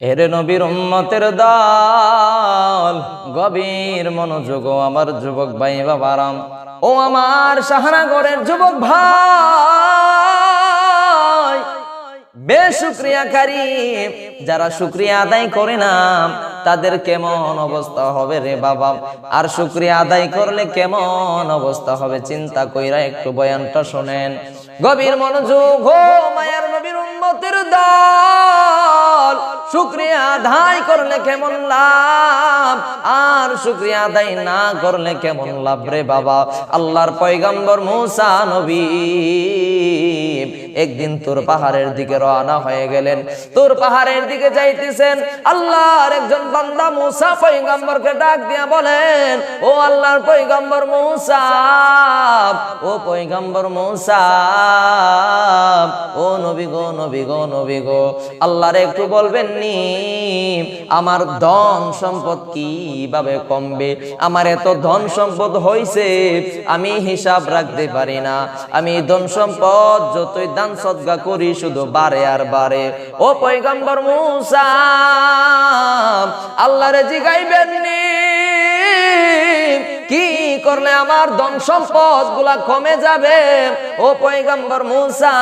এরে নবীর উম্মতের দল, গভীর মনোযোগ আমার যুবক ভাই বাবারাম, ও আমার শাহনগরের যুবক ভাই, বেশুকরিয়াকারী যারা শুকরিয়া আদায় করে না তাদের কেমন অবস্থা হবে রে বাবা। আর শুকরিয়া আদায় করলে কেমন অবস্থা হবে চিন্তা কইরা একটু বয়ানটা শুনেন। গভীর মনোযোগ, ও মায়ার নবীর উম্মতের দল, শুকরিয়া আদায় করলে কেমন লাভ, আর শুকরিয়া আদায় না করলে কেমন লাভ রে বাবা। আল্লাহর পয়গম্বর মুসা নবী একদিন তোর পাহাড়ের দিকে রওনা হয়ে গেলেন। তোর পাহাড়ের দিকে যাইতেছেন, আল্লাহর একজন বান্দা মুসা পয়গম্বরকে ডাক দিয়া বলেন, ও আল্লাহর পয়গম্বর মুসা, ও পয়গম্বর মুসা, ও নবী গো, নবী গো, নবী গো, আল্লাহর একটু বলবেন নি আমার ধন সম্পদ কিভাবে কমবে? আমার এত ধন সম্পদ হইছে আমি হিসাব রাখতে পারি না। আমি ধন সম্পদ যতই দান সদকা করি শুধু বাড়ে আর বাড়ে। ও পয়গম্বর মুসা, আল্লাহরে জিগাইবেন নি কি করলে আমার ধন সম্পদ গুলা কমে যাবে? ও পয়গম্বর মুসা,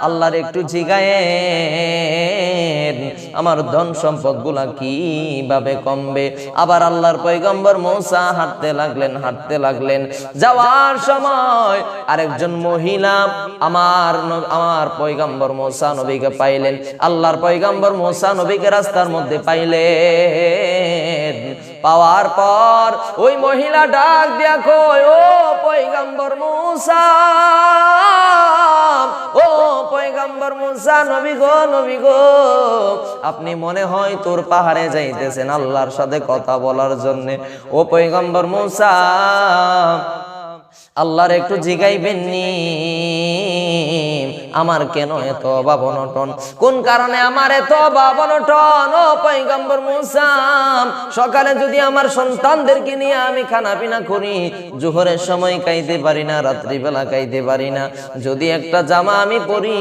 আল্লাহর একটু জিগায়েন আমার ধন সম্পদ গুলা কিভাবে কমবে। আবার আল্লাহর পয়গম্বর মুসা হাঁটতে লাগলেন, হাঁটতে লাগলেন। যাওয়ার সময় আরেকজন মহিলা আমার পয়গম্বর মুসা নবীকে পাইলেন। আল্লাহর পয়গম্বর মুসা নবীকে রাস্তার মধ্যে পাইলেন। পাওয়ার পর ওই মহিলা ডাক দিয়া কয়, ও পয়গম্বর মুসা, ও পয়গম্বর মুসা, নবী গো, নবী গো, আপনি মনে হয় তোর পাহাড়ে যাইতেছেন আল্লাহর সাথে কথা বলার জন্য। ও পয়গম্বর মুসা, আল্লাহর একটু জিগাইবেন নি আমার কেন এত অভাব অনটন? কোন কারণে আমার এত অভাব অনটন? ও পয়গম্বর মুসা, সকালে যদি আমার সন্তানদেরকে নিয়ে আমি খানা পিনা করি, জোহরের সময় খাইতে পারি না, রাত্রিবেলা খাইতে পারি না। যদি একটা জামা আমি পরি,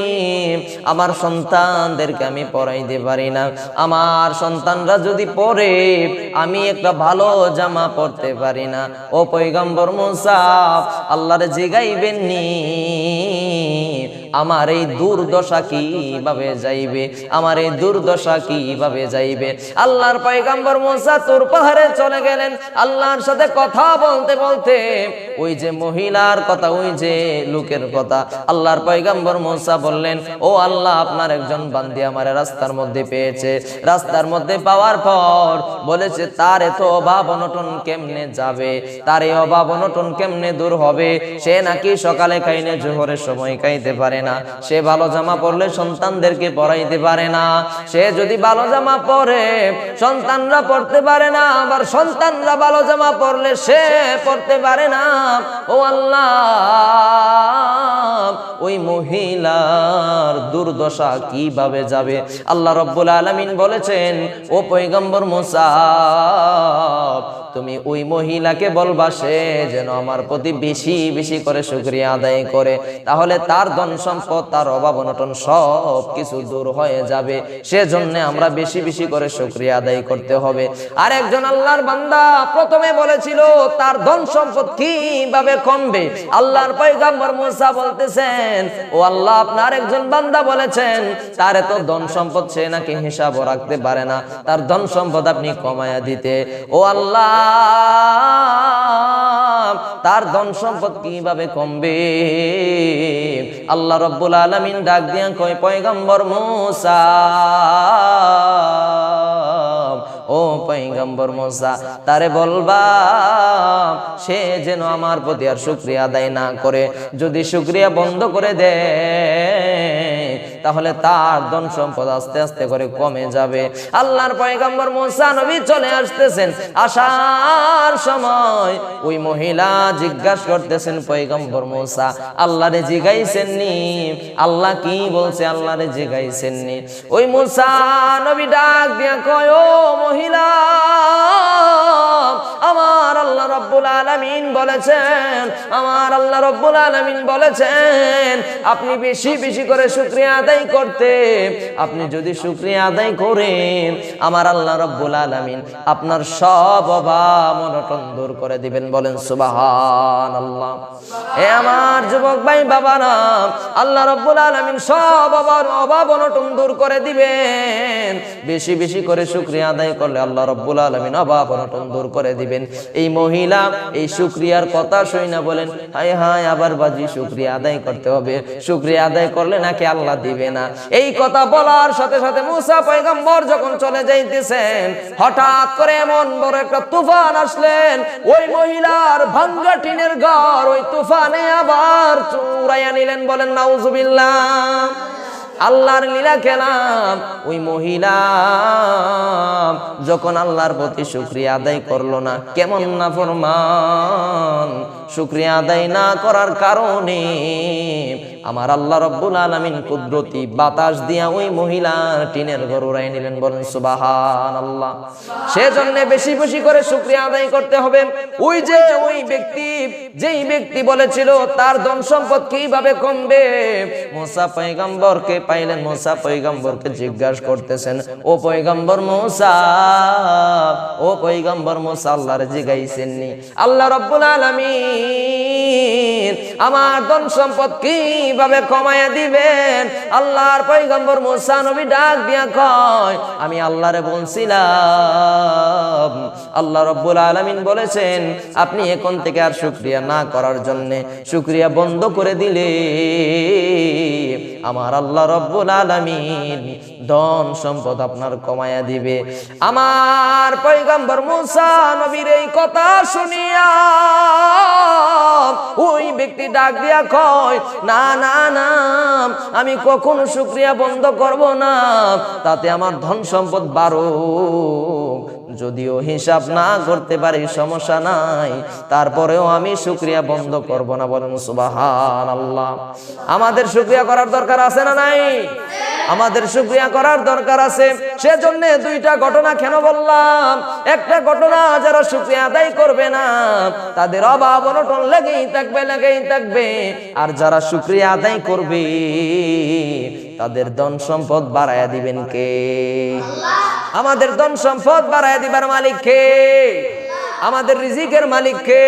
আমার সন্তানদেরকে আমি পরাইতে পারি না। আমার সন্তানরা যদি পরে, আমি একটা ভালো জামা পরতে পারি না। ও পয়গম্বর মুসা, আল্লাহরে জিগাইবেন নি আমার এই দুর্দশা কিভাবে যাইবে, আমার এই দুর্দশা কিভাবে যাইবে? আল্লাহর পয়গম্বর মুসা তোর পাহাড়ে চলে গেলেন। আল্লাহর সাথে কথা বলতে বলতে ওই যে মহিলার কথা, ওই যে লোকের কথা, আল্লাহর পয়গম্বর মুসা বললেন, ও আল্লাহ, আপনার একজন বান্দি আমার রাস্তার মধ্যে পেয়েছে। রাস্তার মধ্যে পাওয়ার পর বলেছে তার এত অভাব অনটন কেমনে যাবে, তার এই অভাব অনটন কেমনে দূর হবে? সে নাকি সকালে খাইলে জোহরের সময় খাইতে পারে না, সে ভালো জামা পরলে সন্তানদেরকে পরাইতে পারে না। সে যদি ভালো জামা পরে সন্তানরা পড়তে পারে না, আবার সন্তানরা ভালো জামা পরলে সে পড়তে পারে না। ও আল্লাহ, ওই মহিলার দুর্দশা কিভাবে যাবে? আল্লাহ রাব্বুল আলামিন বলেছেন, ও পয়গম্বর মুসা, তুমি ওই মহিলাকে বলবা সে যেন আমার প্রতি বেশি বেশি করে শুকরিয়া আদায় করে, তাহলে তার ধন সম্পদ, তার অভাব অনটন সব কিছু দূর হয়ে যাবে। সেজন্য আমরা বেশি বেশি করে শুকরিয়া আদায় করতে হবে। আর একজন আল্লাহর বান্দা প্রথমে বলেছিল তার ধন সম্পদ কিভাবে কমবে। আল্লাহর পয়গম্বর মুসা বলতেছেন, ও আল্লাহ, আপনার একজন বান্দা বলেছেন তার এত ধন সম্পদ সে নাকি হিসাবও রাখতে পারে না, তার ধন সম্পদ আপনি কমায়া দিতে। ও আল্লাহ, তার ধন সম্পদ কিভাবে কমবে? আল্লাহ রাব্বুল আলামিন ডাক দিয়া কয়, পয়গম্বর মুসা, ও পয়গম্বর মুসা, তারে বলবা সে যেন আমার প্রতি আর শুকরিয়া আদায় না করে। যদি শুকরিয়া বন্ধ করে দেয় তাহলে তার ধন সম্পদ আস্তে আস্তে করে কমে যাবে। আল্লাহর পয়গম্বর মুসা নবী চলে আসতেছেন। আসার সময় ওই মহিলা জিজ্ঞাসা করতেছেন, পয়গম্বর মুসা, আল্লাহরে জিগাইছেন নি? আল্লাহ কি বলছে আল্লাহরে জিগাইছেন নি? ওই মুসা নবী ডাক দিয়া কয়, ও মহিলা, আমার আল্লাহ রাব্বুল আলামিন বলেছেন, আমার আল্লাহ রাব্বুল আলামিন বলেছেন আপনি বেশি বেশি করে শুকরিয়া আদায় করতে। আপনি যদি শুকরিয়া আদায় করেন আমার আল্লাহ রাব্বুল আলামিন আপনার সব অভাব অনটন দূর করে দিবেন। বলেন সুবহানাল্লাহ। এ আমার যুবক ভাই বাবারা, আল্লাহ রাব্বুল আলামিন সব অভাব অনটন দূর করে দিবেন। বেশি বেশি করে শুকরিয়া আদায় করলে আল্লাহ রাব্বুল আলামিন অভাব অনটন দূর করে দিবেন। এই মহিলা এই শুকরিয়ার কথা শুই না বলেন হায় হায় আবার বাজি শুকরিয়া আদায় করতে হবে, শুকরিয়া আদায় করলে নাকি আল্লাহ দিবে না। এই কথা বলার সাথে সাথে মুসা পয়গম্বর যখন চলে যাইতেছেন হঠাৎ করে এমন বড় একটা তুফান আসলেন, ওই মহিলার ভাঙ্গা টিনের ঘর ওই তুফানে আবার চুরাইয়া নিলেন। বলেন নাউজুবিল্লাহ। আল্লাহর লীলা খেলাম। ওই মহিলা যখন আল্লাহর প্রতি শুকরিয়া আদায় করলো না, কেমন নাফরমান, শুকরিয়া আদায় না করার কারণে আমার আল্লাহ রাব্বুল আলামিন কুদরতি বাতাস দিয়া ওই মহিলার টিনের ঘর উড়াই নিলেন। বলেন সুবহানাল্লাহ। সেজন্য বেশি বেশি করে শুকরিয়া আদায় করতে হবে। ওই যে ওই ব্যক্তি, যেই ব্যক্তি বলেছিল তার ধন সম্পদ কিভাবে কমবে, মুসা পয়গম্বরকে পাইলেন। মুসা পয়গম্বরকে জিজ্ঞাসা করতেছেন, ও পয়গম্বর মুসা, ও পয়গম্বর মুসা, আল্লাহর জিগাইছেননি আল্লাহ রাব্বুল আলামিন আমার ধন সম্পদ কিভাবে কমায়া দিবেন? আল্লাহর পয়গম্বর মুসা নবী ডাক দিয়া কয়, আমি আল্লাহরে বলছিলাম আল্লাহ রাব্বুল আলামিন বলেছেন আপনি এখন থেকে আর শুকরিয়া না করার জন্য শুকরিয়া বন্ধ করে দিলে আমার আল্লাহ রাব্বুল আলামিন ধন সম্পদ আপনার কমায়া দিবে। আমার পয়গম্বর মুসা নবীর এই কথা শুনিয়া ওই ব্যক্তি ডাক দিয়া কয়, না না না, আমি কখনো শুকরিয়া বন্ধ করব না, তাতে আমার ধন সম্পদ বাড়ুক, যদিও হিসাব না করতে পারি সমস্যা নাই, তারপরেও আমি শুকরিয়া বন্ধ করব না। বলেন সুবহানাল্লাহ। আমাদের শুকরিয়া করার দরকার আছে না নাই? আমাদের শুকরিয়া করার দরকার আছে। সেজন্য দুইটা ঘটনা কেন বললাম? একটা ঘটনা, যারা শুকরিয়া আদায় করবে না তাদের অভাব অনটন লেগেই থাকবে, লেগেই থাকবে। আর যারা শুকরিয়া আদায় করবে তাদের ধন সম্পদ বাড়ায়া দিবেন কে? আমাদের ধন সম্পদ বাড়ায়া দিবার মালিক কে? আমাদের রিজিকের মালিক কে?